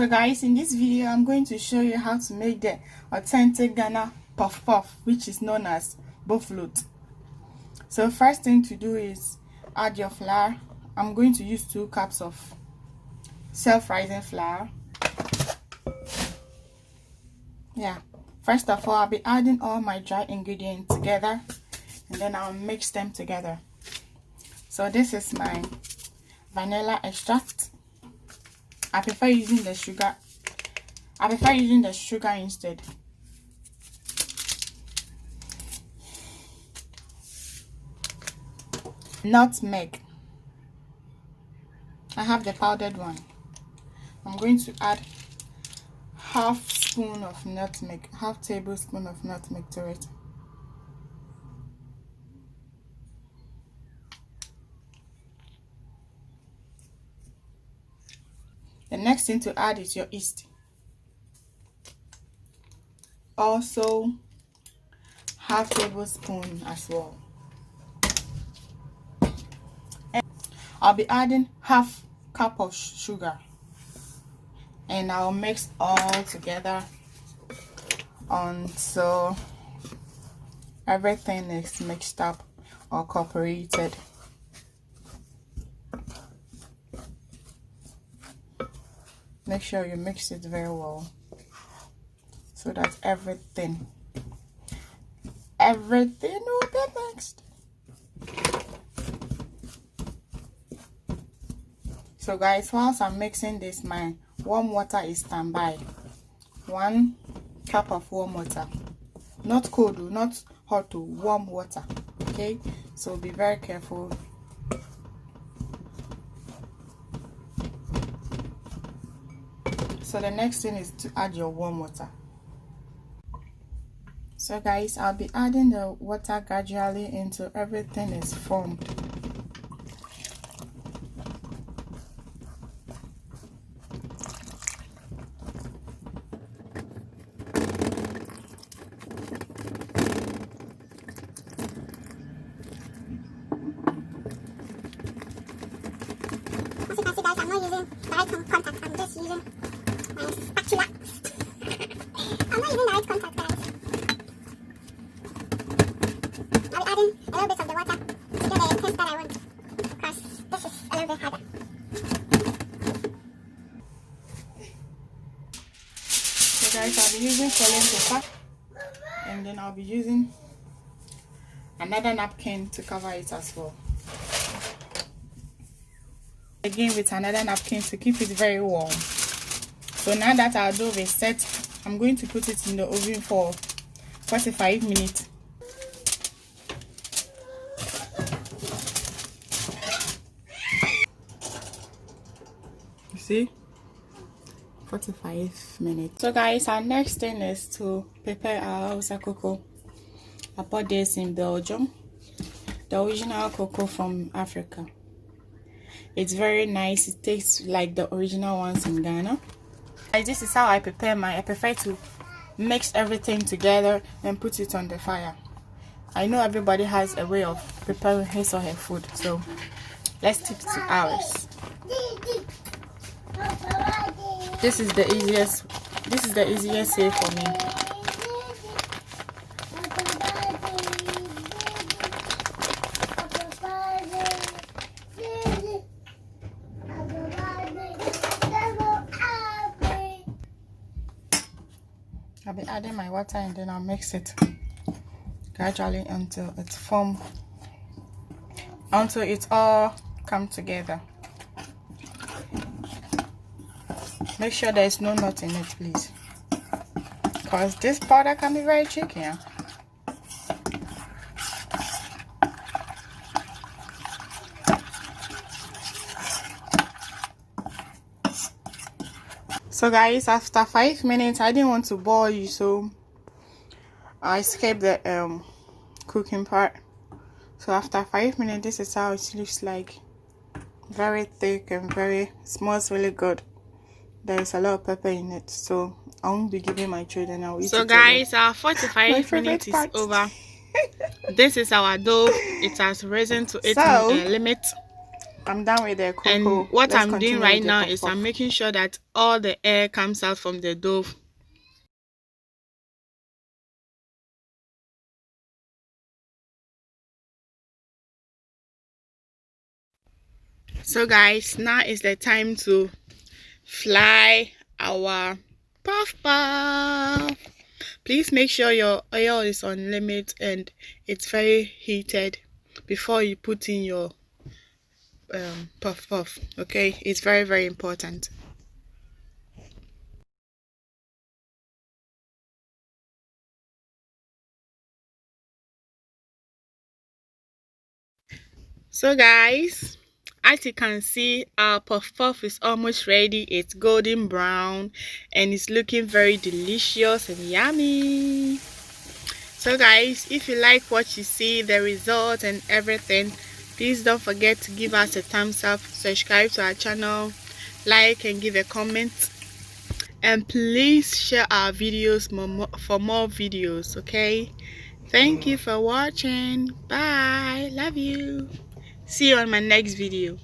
guys, in this video I'm going to show you how to make the authentic Ghana puff puff, which is known as BOFROT. So first thing to do is add your flour. I'm going to use 2 cups of self-rising flour. First of all, I'll be adding all my dry ingredients together and then I'll mix them together. So this is my vanilla extract. I prefer using the sugar. Instead. Nutmeg. I have the powdered one. I'm going to add half tablespoon of nutmeg to it. The next thing to add is your yeast. Also half tablespoon as well. And I'll be adding half cup of sugar and I'll mix all together until everything is mixed up or cooperated. Make sure you mix it very well so that everything will be mixed. So guys, whilst I'm mixing this, my warm water is standby. 1 cup of warm water, not cold, not hot, warm water. Okay, so be very careful. So the next thing is to add your warm water. So guys, I'll be adding the water gradually until everything is formed. As you can see guys, I'm not using direct contact, I'm just using my spatula. I'm not using direct contact guys. I'll be adding a little bit of the water to get the taste that I want, because this is a little bit harder. So guys, I'll be using foiling paper and then I'll be using another napkin to cover it as well. Again with another napkin to keep it very warm. So now that our dough is set, I'm going to put it in the oven for 45 minutes. You see? 45 minutes. So guys, our next thing is to prepare our Hausa cocoa. I bought this in Belgium, the original cocoa from Africa. It's very nice. It tastes like the original ones in Ghana. This is how I prepare mine. I prefer to mix everything together and put it on the fire. I know everybody has a way of preparing his or her food, so let's stick to ours. This is the easiest way for me. I'll be adding my water and then I'll mix it gradually until it's all come together. Make sure there is no nut in it, please, because this powder can be very tricky. Yeah? So guys, after 5 minutes, I didn't want to bore you, so I skipped the cooking part. So after 5 minutes, this is how it looks like. Very thick and smells really good. There is a lot of pepper in it, so I won't be giving my children. I'll eat it. So guys, our 45 minutes is over. This is our dough. It has risen to its limit. I'm done with the cocoa. And what Let's I'm doing continue right with the now puff is puff. I'm making sure that all the air comes out from the dough. So guys, now is the time to fly our puff puff. Please make sure your oil is on limit and it's very heated before you put in your puff puff. Okay, it's very, very important. So guys, as you can see, our puff puff is almost ready. It's golden brown and it's looking very delicious and yummy. So guys, if you like what you see, the result and everything, please don't forget to give us a thumbs up, subscribe to our channel, like and give a comment, and please share our videos for more videos. Okay, thank you for watching. Bye, love you. See you on my next video.